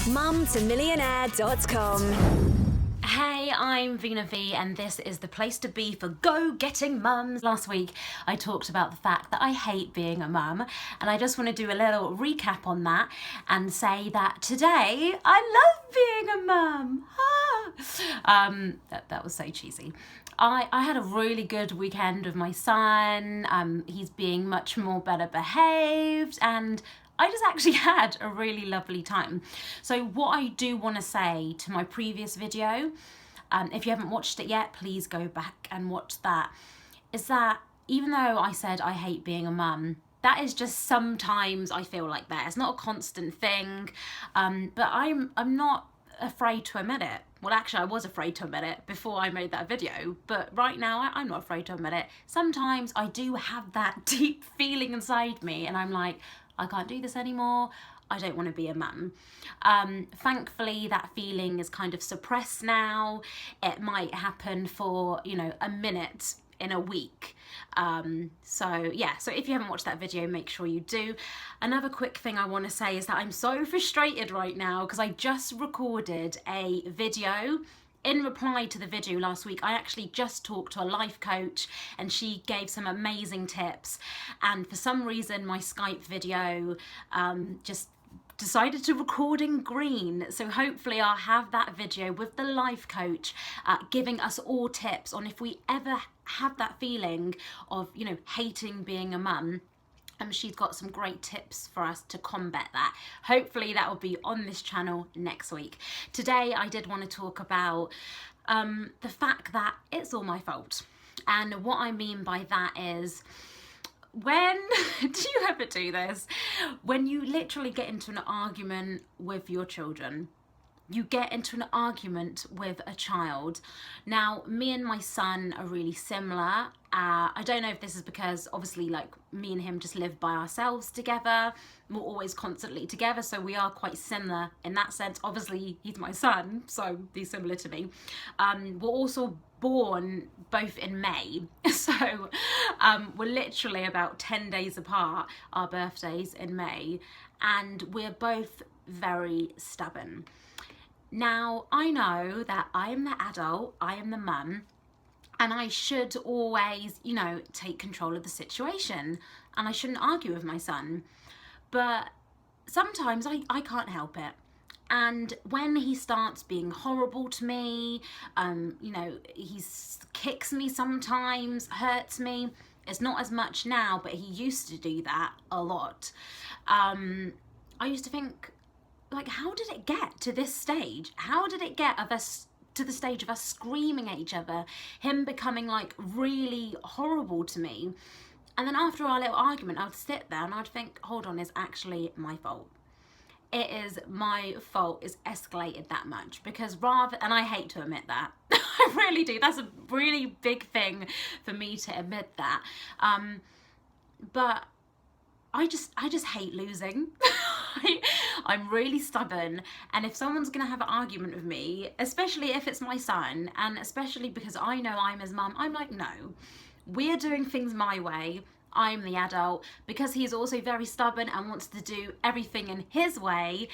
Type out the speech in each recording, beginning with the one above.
mumtomillionaire.com. Hey, I'm Vina V and this is the place to be for go-getting mums. Last week I talked about the fact that I hate being a mum, and I just want to do a little recap on that and say that today I love being a mum. That was so cheesy. I had a really good weekend with my son. He's being much more better behaved, and I just actually had a really lovely time. So what I do want to say to my previous video, if you haven't watched it yet, please go back and watch that, is that even though I said I hate being a mum, that is just sometimes I feel like that. It's not a constant thing, but I'm not afraid to admit it. Well, actually, I was afraid to admit it before I made that video, but right now I'm not afraid to admit it. Sometimes I do have that deep feeling inside me and I'm like, I can't do this anymore. I don't want to be a mum. Thankfully, that feeling is kind of suppressed now. It might happen for, a minute in a week. So if you haven't watched that video, make sure you do. Another quick thing I want to say is that I'm so frustrated right now because I just recorded a video. In reply to the video last week, I actually just talked to a life coach and she gave some amazing tips. And for some reason, my Skype video just decided to record in green. So hopefully I'll have that video with the life coach giving us all tips on if we ever have that feeling of, hating being a mum. She's got some great tips for us to combat that. Hopefully that will be on this channel next week. Today I did want to talk about the fact that it's all my fault. And what I mean by that is, when do you ever do this? When you literally get into an argument with your children. You get into an argument with a child. Now, me and my son are really similar. I don't know if this is because obviously me and him just live by ourselves together. We're always constantly together, so we are quite similar in that sense. Obviously, he's my son, so he's similar to me. We're also born both in May, so we're literally about 10 days apart, our birthdays in May, and we're both very stubborn. Now, I know that I am the adult, I am the mum, and I should always, take control of the situation, and I shouldn't argue with my son. But sometimes I can't help it. And when he starts being horrible to me, he kicks me sometimes, hurts me. It's not as much now, but he used to do that a lot. I used to think, how did it get to this stage? How did it get to the stage of us screaming at each other, him becoming really horrible to me? And then after our little argument, I'd sit there and I'd think, hold on, it's actually my fault. It is my fault it's escalated that much, because and I hate to admit that, I really do. That's a really big thing for me to admit that. But I just hate losing. I'm really stubborn, and if someone's gonna have an argument with me, especially if it's my son, and especially because I know I'm his mum, I'm like, no, we're doing things my way. I'm the adult. Because he's also very stubborn and wants to do everything in his way,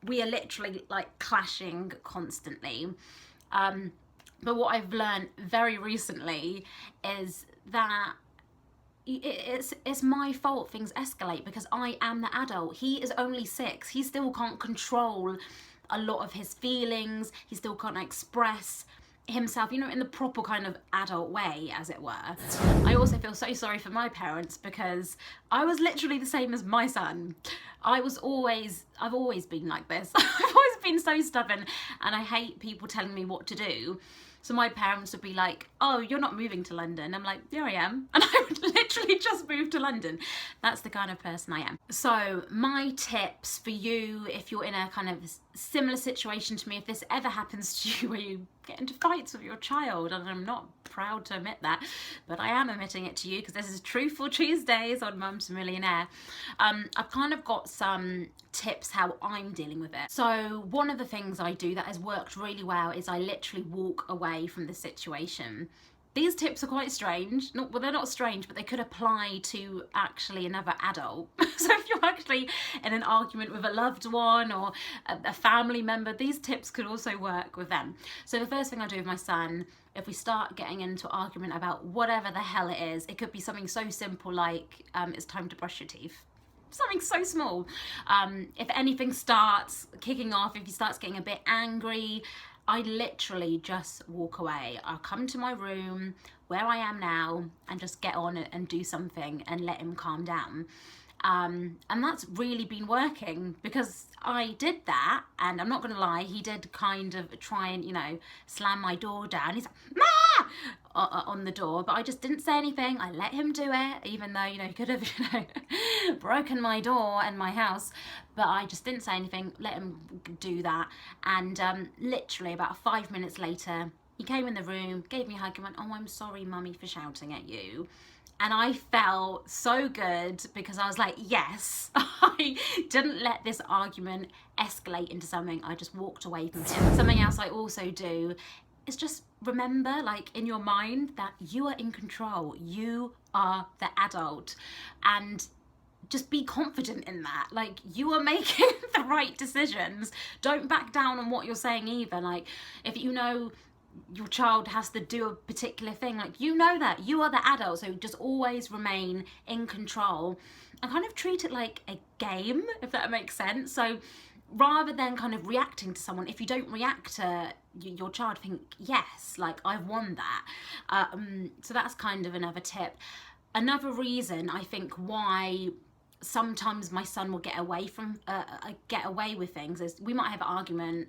we are literally clashing constantly. But what I've learned very recently is that it's my fault things escalate, because I am the adult. He is only 6. He still can't control a lot of his feelings. He still can't express himself, in the proper kind of adult way, as it were. I also feel so sorry for my parents, because I was literally the same as my son. I've always been like this. I've always been so stubborn, and I hate people telling me what to do. So my parents would be like, oh, you're not moving to London. I'm like, yeah, I am. And I would literally just move to London. That's the kind of person I am. So my tips for you, if you're in a kind of similar situation to me, if this ever happens to you where you get into fights with your child, and I'm not proud to admit that, but I am admitting it to you because this is Truthful Tuesdays on Mum to Millionaire. I've kind of got some tips how I'm dealing with it. So one of the things I do that has worked really well is I literally walk away from the situation. these tips are quite strange. Well, they're not strange, but they could apply to actually another adult. So if you're actually in an argument with a loved one or a family member, these tips could also work with them. So the first thing I do with my son, if we start getting into argument about whatever the hell it is, it could be something so simple like it's time to brush your teeth. Something so small. If anything starts kicking off, if he starts getting a bit angry, I literally just walk away. I'll come to my room where I am now and just get on and do something and let him calm down. And that's really been working, because I did that, and I'm not going to lie, he did kind of try and, you know, slam my door down. He's like, "Ma!" on the door, but I just didn't say anything. I let him do it, even though, you know, he could have, you know, broken my door and my house, but I just didn't say anything, let him do that. And literally about 5 minutes later, he came in the room, gave me a hug and went, "Oh, I'm sorry, Mummy, for shouting at you." And I felt so good, because I was like, yes, I didn't let this argument escalate into something. I just walked away from it. Something else I also do is just remember, like, in your mind, that you are in control. You are the adult. And just be confident in that. Like, you are making the right decisions. Don't back down on what you're saying either. Like, if you know your child has to do a particular thing, like, you know that you are the adult, so just always remain in control and kind of treat it like a game, if that makes sense. So rather than kind of reacting to someone, if you don't react to your child, think, yes, like, I've won that. So that's kind of another tip. Another reason I think why sometimes my son will get away with things is we might have an argument,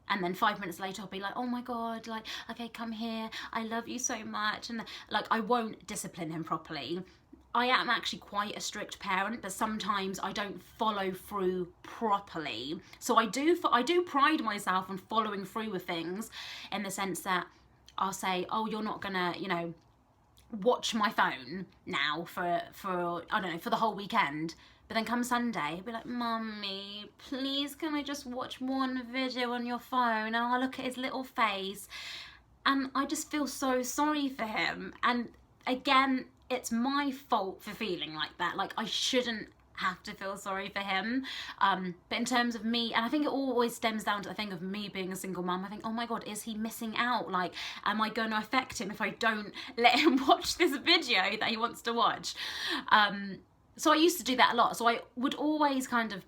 and then 5 minutes later I'll be like, "Oh my God, like, okay, come here, I love you so much." And like, I won't discipline him properly. I am actually quite a strict parent, but sometimes I don't follow through properly. So I do pride myself on following through with things, in the sense that I'll say, "Oh, you're not gonna, you know, watch my phone now for I don't know, for the whole weekend." But then come Sunday, he'll be like, "Mummy, please can I just watch one video on your phone?" And I'll look at his little face, and I just feel so sorry for him. And again, it's my fault for feeling like that. Like, I shouldn't have to feel sorry for him. But in terms of me, and I think it always stems down to the thing of me being a single mum, I think, oh my God, is he missing out? Like, am I going to affect him if I don't let him watch this video that he wants to watch? So I used to do that a lot. So I would always kind of,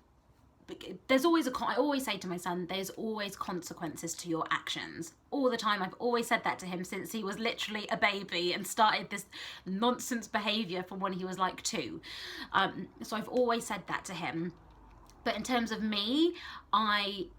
I always say to my son, there's always consequences to your actions. All the time. I've always said that to him since he was literally a baby and started this nonsense behaviour from when he was like 2. So I've always said that to him. But in terms of me, I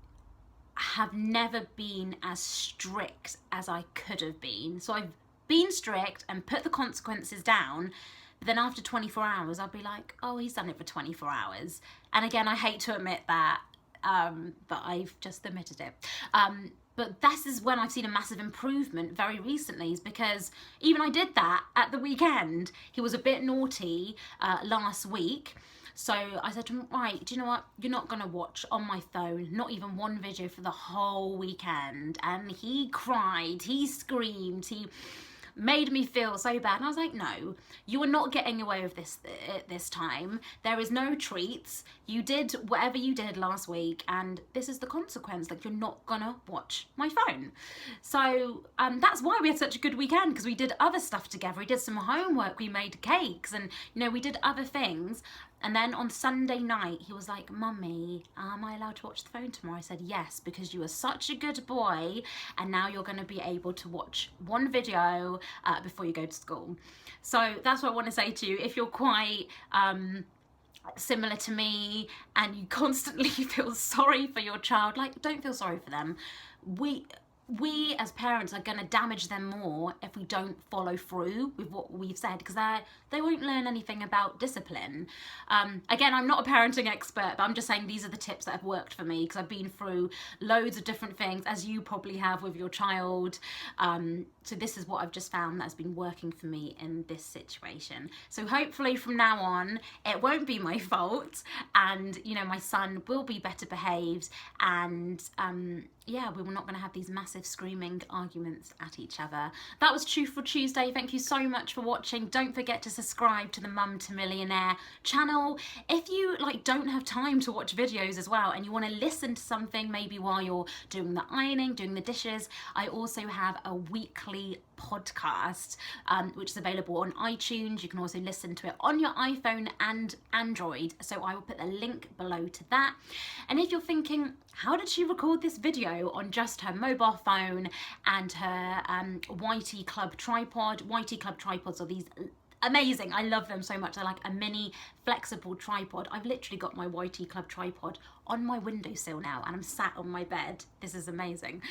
have never been as strict as I could have been. So I've been strict and put the consequences down. But then after 24 hours, I'll be like, "Oh, he's done it for 24 hours. And again, I hate to admit that, but I've just admitted it. But this is when I've seen a massive improvement very recently, is because even I did that at the weekend. He was a bit naughty last week. So I said to him, "Right, do you know what? You're not going to watch on my phone, not even one video for the whole weekend." And he cried, he screamed, he made me feel so bad. And I was like, "No, you are not getting away with this time. There is no treats. You did whatever you did last week, and this is the consequence. Like, you're not gonna watch my phone." So that's why we had such a good weekend, because we did other stuff together. We did some homework, we made cakes, and, you know, we did other things. And then on Sunday night, he was like, "Mummy, am I allowed to watch the phone tomorrow?" I said, "Yes, because you are such a good boy, and now you're going to be able to watch one video before you go to school." So that's what I want to say to you. If you're quite similar to me and you constantly feel sorry for your child, like, don't feel sorry for them. We as parents are going to damage them more if we don't follow through with what we've said, because they won't learn anything about discipline. Again, I'm not a parenting expert, but I'm just saying these are the tips that have worked for me, because I've been through loads of different things, as you probably have with your child. So this is what I've just found that's been working for me in this situation. So hopefully from now on, it won't be my fault, and, you know, my son will be better behaved, and yeah, we were not going to have these massive screaming arguments at each other. That was Truthful Tuesday. Thank you so much for watching. Don't forget to subscribe to the Mum to Millionaire channel. If you don't have time to watch videos as well and you want to listen to something maybe while you're doing the ironing, doing the dishes, I also have a weekly podcast which is available on iTunes. You can also listen to it on your iPhone and Android, so I will put the link below to that. And if you're thinking, how did she record this video on just her mobile phone and her YT Club tripod? YT Club tripods are these amazing. I love them so much. They're like a mini flexible tripod. I've literally got my YT Club tripod on my windowsill now and I'm sat on my bed. This is amazing.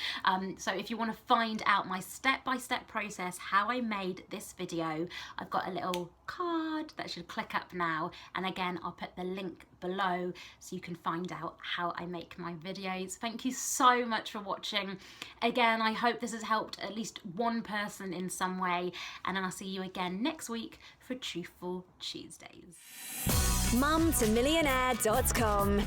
So if you want to find out my step-by-step process, how I made this video, I've got a little card that should click up now. And again, I'll put the link below so you can find out how I make my videos. Thank you so much for watching. Again, I hope this has helped at least one person in some way, and I'll see you again next week for Truthful Tuesdays. mumtomillionaire.com